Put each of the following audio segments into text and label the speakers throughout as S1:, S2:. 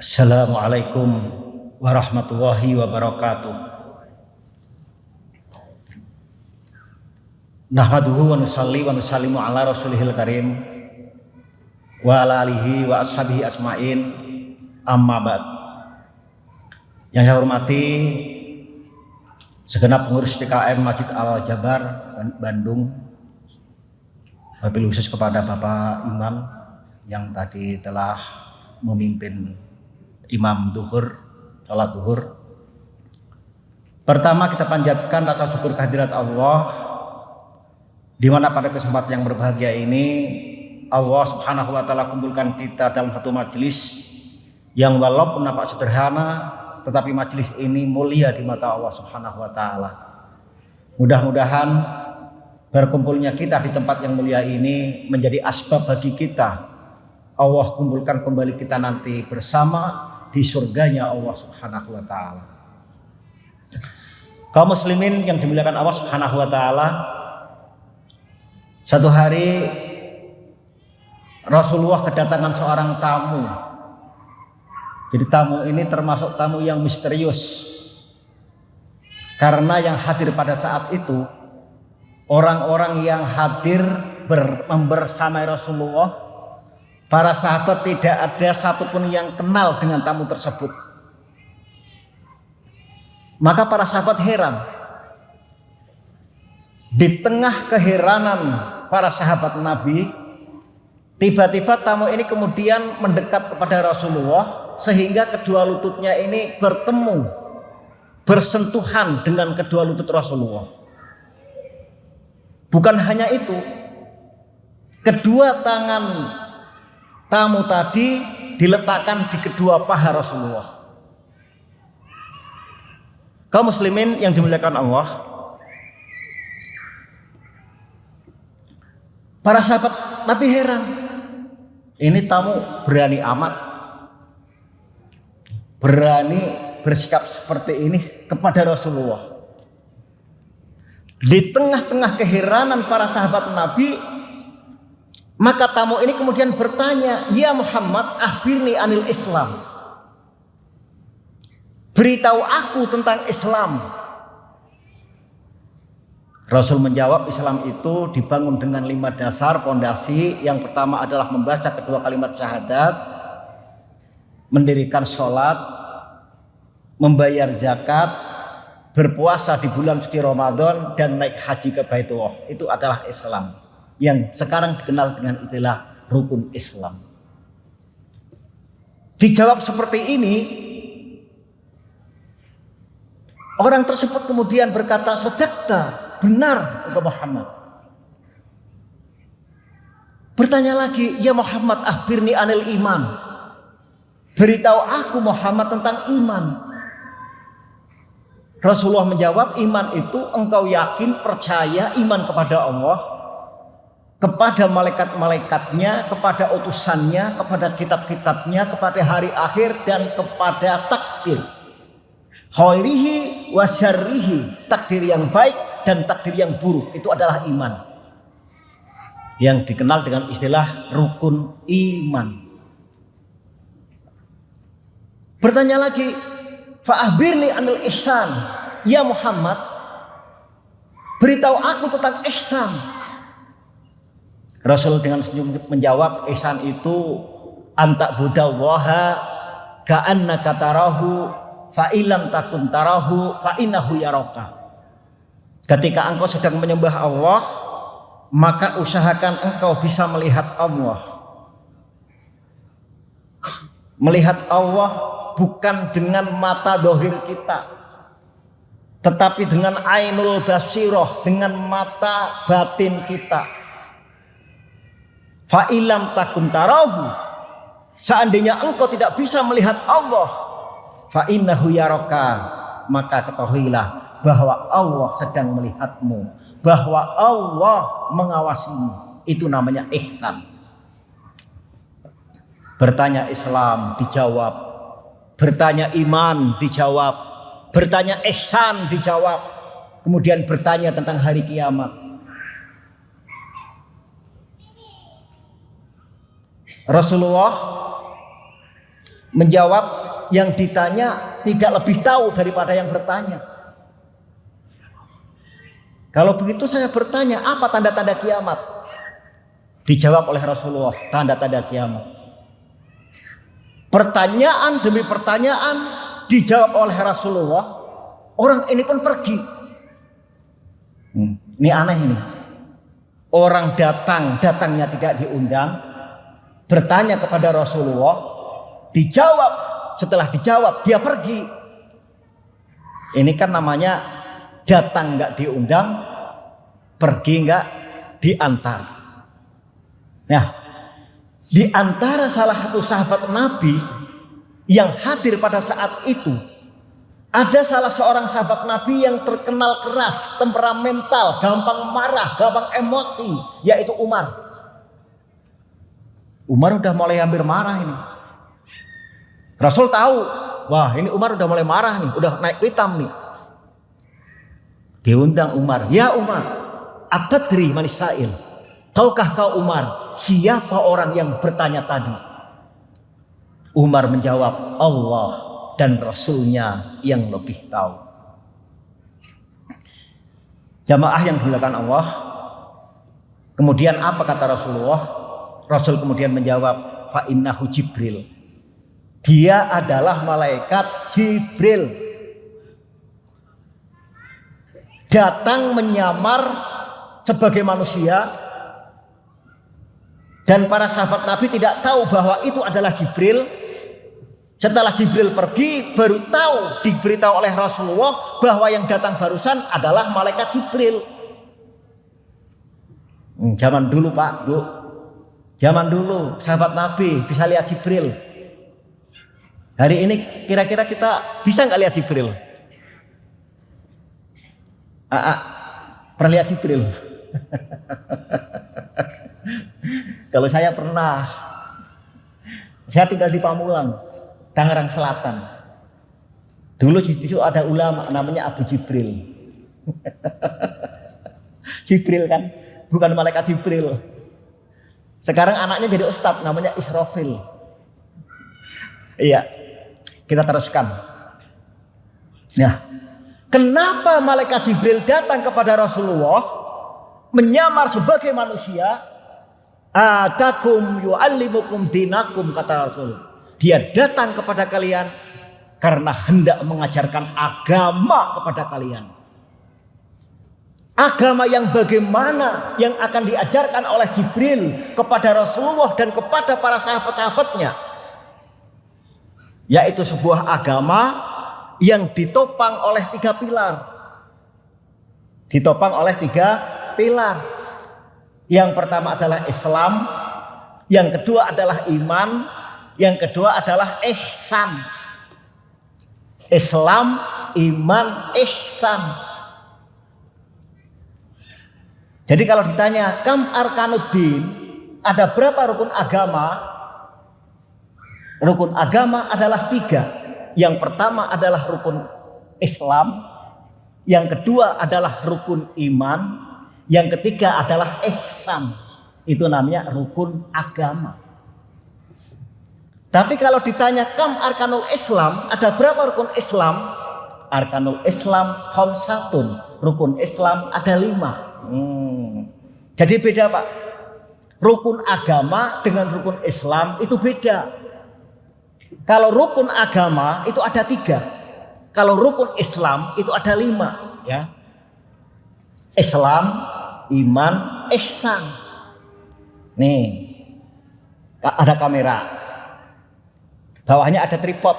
S1: Assalamualaikum warahmatullahi wabarakatuh. Nahmaduhu wa nusalli wa nusallimu ala rasulihil karim wa ala alihi wa ashabihi ajmain, amma ba'd. Yang saya hormati segenap pengurus TKM Masjid Al-Jabar Bandung, wabil khusus kepada Bapak Imam yang tadi telah memimpin Imam Duhur, salat Duhur. Pertama kita panjatkan rasa syukur kehadirat Allah, di mana pada kesempatan yang berbahagia ini Allah Subhanahu wa taala kumpulkan kita dalam satu majelis yang walaupun nampak sederhana, tetapi majelis ini mulia di mata Allah Subhanahu wa taala. Mudah-mudahan berkumpulnya kita di tempat yang mulia ini menjadi asbab bagi kita Allah kumpulkan kembali kita nanti bersama di surganya Allah Subhanahu wa taala. Kaum muslimin yang dimuliakan Allah Subhanahu wa taala, satu hari Rasulullah kedatangan seorang tamu. Jadi tamu ini termasuk tamu yang misterius, karena yang hadir pada saat itu orang-orang yang hadir bersamai Rasulullah, para sahabat tidak ada satupun yang kenal dengan tamu tersebut. Maka para sahabat heran. Di tengah keheranan para sahabat Nabi, tiba-tiba tamu ini kemudian mendekat kepada Rasulullah, sehingga kedua lututnya ini bertemu, bersentuhan dengan kedua lutut Rasulullah. Bukan hanya itu, kedua tangan tamu tadi diletakkan di kedua paha Rasulullah. Kaum muslimin yang dimuliakan Allah, para sahabat Nabi heran. Ini tamu berani amat, berani bersikap seperti ini kepada Rasulullah. Di tengah-tengah keheranan para sahabat Nabi, maka tamu ini kemudian bertanya, "Ya Muhammad, akhbirni anil Islam. Beritahu aku tentang Islam." Rasul menjawab, Islam itu dibangun dengan 5 dasar pondasi. Yang pertama adalah membaca kedua kalimat syahadat, mendirikan sholat, membayar zakat, berpuasa di bulan suci Ramadan, dan naik haji ke Baitullah. Itu adalah Islam yang sekarang dikenal dengan istilah rukun Islam. Dijawab seperti ini, orang tersebut kemudian berkata, "Shadaqta, benar engkau Muhammad." Bertanya lagi, "Ya Muhammad, akhbirni anil iman. Beritahu aku Muhammad tentang iman." Rasulullah menjawab, iman itu engkau yakin, percaya, iman kepada Allah, kepada malaikat-malaikatnya, kepada utusannya, kepada kitab-kitabnya, kepada hari akhir, dan kepada takdir. Khairihi wa syarrihi, takdir yang baik dan takdir yang buruk, itu adalah iman, yang dikenal dengan istilah rukun iman. Bertanya lagi, fa'ahbirni anil ihsan. Ya Muhammad, beritahu aku tentang ihsan. Rasul dengan senyum menjawab, ihsan itu anta budallaha ka'annaka tarahu fa illam takun tarahu fa innahu yaraka. Ketika engkau sedang menyembah Allah, maka usahakan engkau bisa melihat Allah. Melihat Allah bukan dengan mata dohir kita, tetapi dengan ainul basiroh, dengan mata batin kita. Fa ilam takun tarahu, seandainya engkau tidak bisa melihat Allah, fa innahu yaraka, maka ketahuilah bahwa Allah sedang melihatmu, bahwa Allah mengawasimu. Itu namanya ihsan. Bertanya Islam dijawab, bertanya iman dijawab, bertanya ihsan dijawab, kemudian bertanya tentang hari kiamat. Rasulullah Menjawab yang ditanya tidak lebih tahu daripada yang bertanya. Kalau begitu saya bertanya, apa tanda-tanda kiamat? Dijawab oleh Rasulullah, tanda-tanda kiamat. Pertanyaan demi pertanyaan dijawab oleh Rasulullah. Orang ini pun pergi. Ini aneh ini. Orang datangnya tidak diundang, bertanya kepada Rasulullah, dijawab. Setelah dijawab, dia pergi. Ini kan namanya datang nggak diundang, pergi nggak diantar. Nah, di antara salah satu sahabat Nabi yang hadir pada saat itu, ada salah seorang sahabat Nabi yang terkenal keras, temperamental, gampang marah, gampang emosi, yaitu Umar. Umar udah mulai hampir marah ini. Rasul tahu, wah ini Umar udah mulai marah nih, udah naik hitam nih. Diundang Umar, ya Umar, atadri manisail. Tahukah kau Umar, siapa orang yang bertanya tadi? Umar menjawab, Allah dan Rasulnya yang lebih tahu. Jamaah yang dimuliakan Allah. Kemudian apa kata Rasulullah? Rasul kemudian menjawab, fa innahu Jibril. Dia adalah malaikat Jibril. Datang menyamar sebagai manusia, dan para sahabat Nabi tidak tahu bahwa itu adalah Jibril. Setelah Jibril pergi, baru tahu, diberitahu oleh Rasulullah bahwa yang datang barusan adalah malaikat Jibril. Zaman dulu Pak, Bu, zaman dulu sahabat Nabi bisa lihat Jibril. Hari ini kira-kira kita bisa nggak lihat Jibril? Pernah lihat Jibril? Kalau saya pernah. Saya tinggal di Pamulang, Tangerang Selatan. Dulu di situ ada ulama namanya Abu Jibril. Jibril kan, bukan malaikat Jibril. Sekarang anaknya jadi ustadz namanya Israfil. Iya, kita teruskan. Nah, kenapa malaikat Jibril datang kepada Rasulullah menyamar sebagai manusia? Atakum yu'allimukum dinakum, kata Rasul. Dia datang kepada kalian karena hendak mengajarkan agama kepada kalian. Agama yang bagaimana yang akan diajarkan oleh Jibril kepada Rasulullah dan kepada para sahabat-sahabatnya, yaitu sebuah agama yang ditopang oleh 3 pilar. Ditopang oleh 3 pilar. Yang pertama adalah Islam, yang kedua adalah iman, yang kedua adalah ihsan. Islam, iman, ihsan. Jadi kalau ditanya kam arkanuddin, ada berapa rukun agama? Rukun agama adalah 3. Yang pertama adalah rukun Islam, yang kedua adalah rukun iman, yang ketiga adalah ihsan. Itu namanya rukun agama. Tapi kalau ditanya kam arkanul Islam, ada berapa rukun Islam? Arkanul Islam khamsatun. Rukun Islam ada 5. Jadi beda Pak. Rukun agama dengan rukun Islam itu beda. Kalau rukun agama itu ada 3. Kalau rukun Islam itu ada 5, ya. Islam, iman, ihsan. Nih, ada kamera. Bawahnya ada tripod.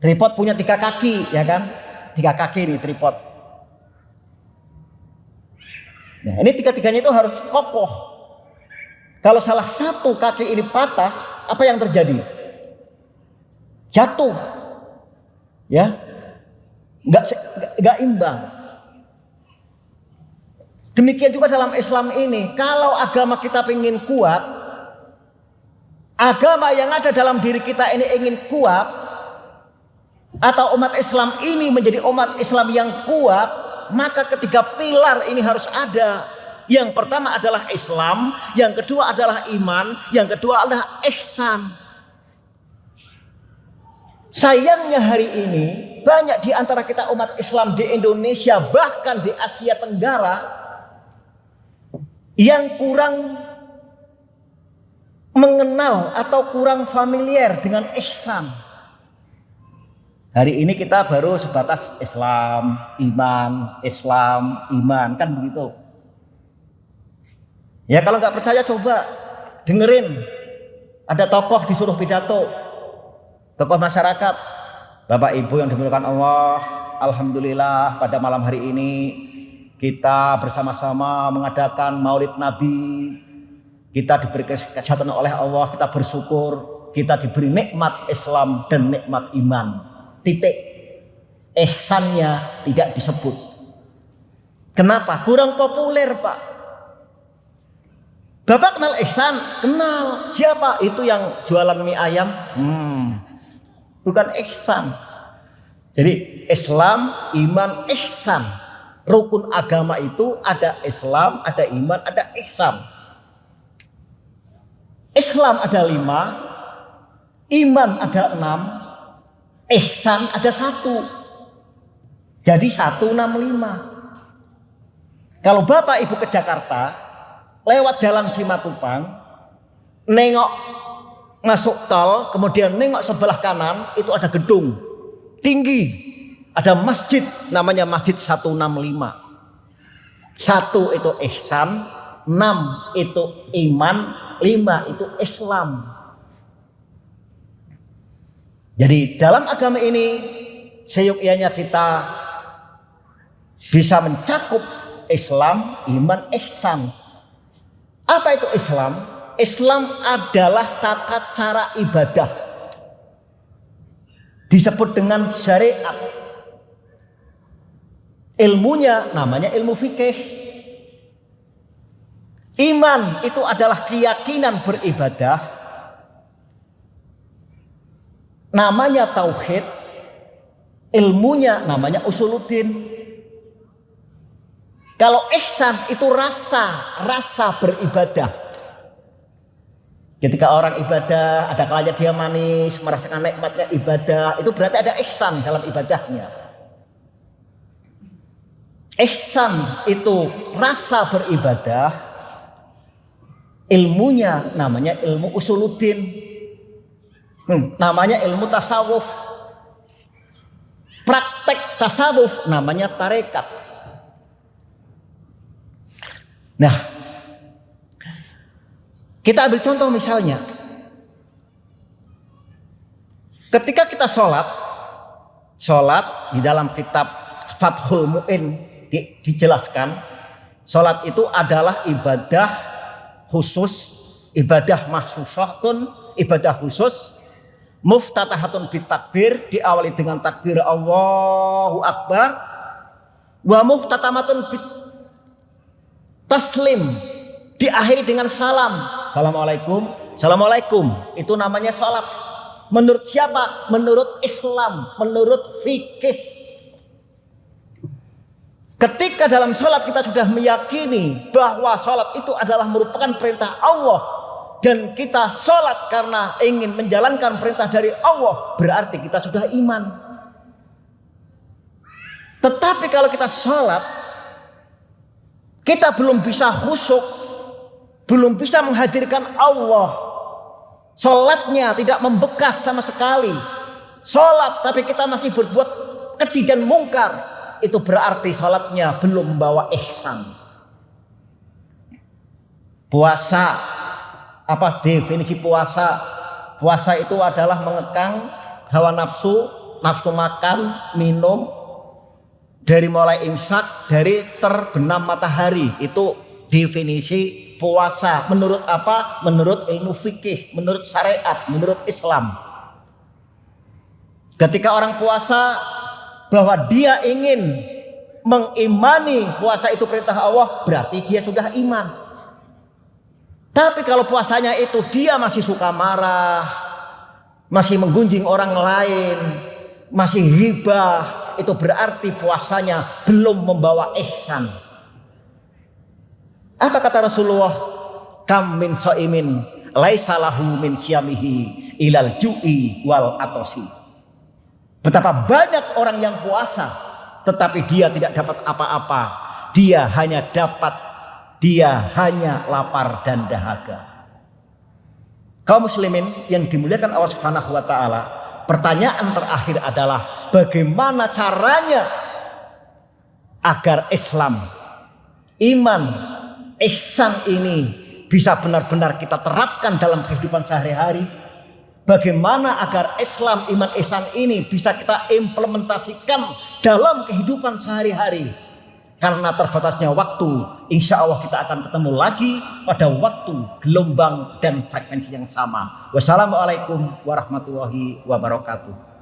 S1: Tripod punya 3 kaki, ya kan? 3 kaki nih tripod. Nah, ini 3-tiganya itu harus kokoh. Kalau salah satu kaki ini patah, apa yang terjadi? Jatuh, ya, nggak imbang. Demikian juga dalam Islam ini, kalau agama kita ingin kuat, agama yang ada dalam diri kita ini ingin kuat, atau umat Islam ini menjadi umat Islam yang kuat, maka ketiga pilar ini harus ada. Yang pertama adalah Islam, yang kedua adalah iman, yang kedua adalah ihsan. Sayangnya hari ini banyak di antara kita umat Islam di Indonesia, bahkan di Asia Tenggara, yang kurang mengenal atau kurang familiar dengan ihsan. Hari ini kita baru sebatas Islam, iman, kan begitu. Ya kalau nggak percaya coba dengerin, ada tokoh disuruh pidato, tokoh masyarakat, Bapak Ibu yang dimuliakan Allah, alhamdulillah pada malam hari ini kita bersama-sama mengadakan Maulid Nabi. Kita diberi kesehatan oleh Allah, kita bersyukur, kita diberi nikmat Islam dan nikmat iman. Titik. Ihsannya tidak disebut. Kenapa? Kurang populer, Pak. Bapak kenal ihsan? Kenal. Siapa? Itu yang jualan mie ayam? Bukan ihsan. Jadi Islam, iman, ihsan. Rukun agama itu ada Islam, ada iman, ada ihsan. Islam ada 5, iman ada 6, ihsan ada 1. Jadi 165. Kalau Bapak Ibu ke Jakarta, lewat jalan Simatupang, nengok masuk tol, kemudian nengok sebelah kanan, itu ada gedung tinggi, ada masjid namanya Masjid 165. 1 itu ihsan, 6 itu iman, 5 itu Islam. Jadi dalam agama ini seyogyanya kita bisa mencakup Islam, iman, ihsan. Apa itu Islam? Islam adalah tata cara ibadah. Disebut dengan syariat. Ilmunya namanya ilmu fikih. Iman itu adalah keyakinan beribadah, namanya tauhid. Ilmunya namanya usuluddin. Kalau ihsan itu rasa beribadah. Ketika orang ibadah, ada kalanya dia manis, merasakan nikmatnya ibadah, itu berarti ada ihsan dalam ibadahnya. Ihsan itu rasa beribadah. Ilmunya namanya ilmu usuluddin, namanya ilmu tasawuf. Praktek tasawuf namanya tarekat. Nah, kita ambil contoh misalnya, ketika kita sholat di dalam kitab Fathul Mu'in dijelaskan, sholat itu adalah ibadah khusus, ibadah mahsusatun, ibadah khusus, muftatahatun bitakbir, diawali dengan takbir Allahu Akbar, wa muhtatamatun bit taslim, diakhiri dengan salam, assalamualaikum. Itu namanya sholat. Menurut siapa? Menurut Islam, menurut fikih. Ketika dalam sholat kita sudah meyakini bahwa sholat itu adalah merupakan perintah Allah, dan kita sholat karena ingin menjalankan perintah dari Allah, berarti kita sudah iman. Tetapi kalau kita sholat, kita belum bisa khusyuk, belum bisa menghadirkan Allah, sholatnya tidak membekas sama sekali. Sholat tapi kita masih berbuat keji dan mungkar, itu berarti sholatnya belum membawa ihsan. Puasa, apa definisi puasa? Puasa itu adalah mengekang hawa nafsu, nafsu makan, minum, dari mulai imsak, dari terbenam matahari. Itu definisi puasa. Menurut apa? Menurut ilmu fikih, menurut syariat, menurut Islam. Ketika orang puasa, bahwa dia ingin mengimani puasa itu perintah Allah, berarti dia sudah iman. Tapi kalau puasanya itu dia masih suka marah, masih menggunjing orang lain, masih ghibah, itu berarti puasanya belum membawa ihsan. Apa kata Rasulullah? Kam min shaimin laisa lahu min siyamihi ilal ju'i wal atosi. Betapa banyak orang yang puasa tetapi dia tidak dapat apa-apa. Dia hanya lapar dan dahaga. Kaum muslimin yang dimuliakan Allah Subhanahu wa taala, pertanyaan terakhir adalah bagaimana caranya agar Islam, iman, ihsan ini bisa benar-benar kita terapkan dalam kehidupan sehari-hari. Bagaimana agar Islam, iman, ihsan ini bisa kita implementasikan dalam kehidupan sehari-hari. Karena terbatasnya waktu, insya Allah kita akan ketemu lagi pada waktu, gelombang, dan frekuensi yang sama. Wassalamualaikum warahmatullahi wabarakatuh.